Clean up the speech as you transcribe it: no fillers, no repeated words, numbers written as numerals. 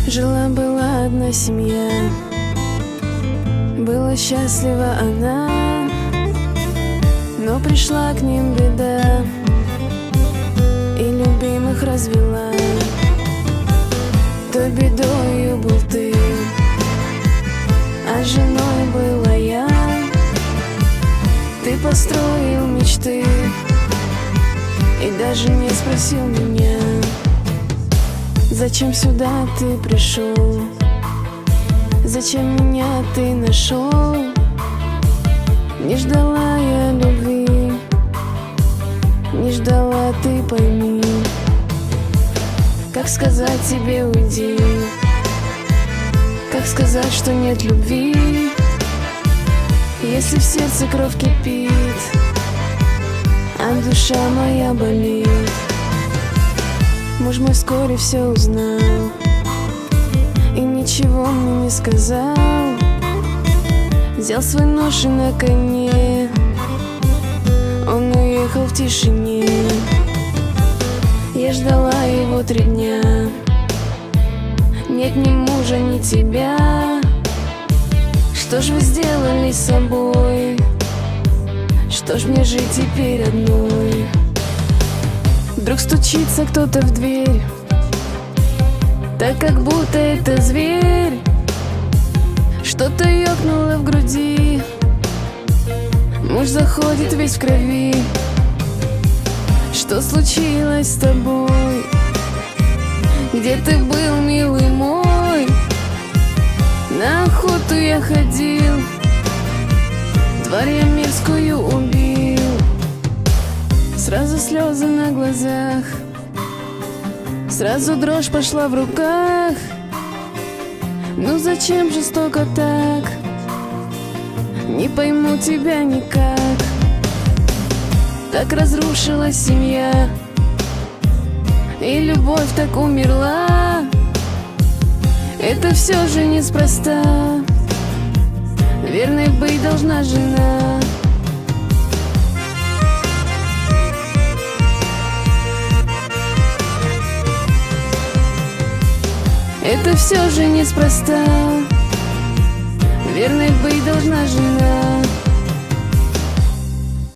Жила-была одна семья, была счастлива она, но пришла к ним беда и любимых развела. Той бедою был ты, а женой была я. Ты построил мечты и даже не спросил меня, зачем сюда ты пришел, зачем меня ты нашел. Не ждала я любви, не ждала, ты пойми. Как сказать тебе уйди, как сказать, что нет любви, если в сердце кровь кипит, а душа моя болит. Муж мой вскоре все узнал и ничего мне не сказал. Взял свой нож и на коне он уехал в тишине. Я ждала его 3 дня, нет ни мужа, ни тебя. Что ж вы сделали с собой? Что ж мне жить теперь одной? Вдруг стучится кто-то в дверь, так как будто это зверь. Что-то ёкнуло в груди, муж заходит весь в крови. Что случилось с тобой? Где ты был, милый мой? На охоту я ходил, тварь я мерзкую убил. Сразу слезы на глазах, сразу дрожь пошла в руках. Ну зачем жестоко так? Не пойму тебя никак. Так разрушилась семья, и любовь так умерла. Это все же неспроста, верной быть должна жена. Это все же неспроста, верной быть должна жена.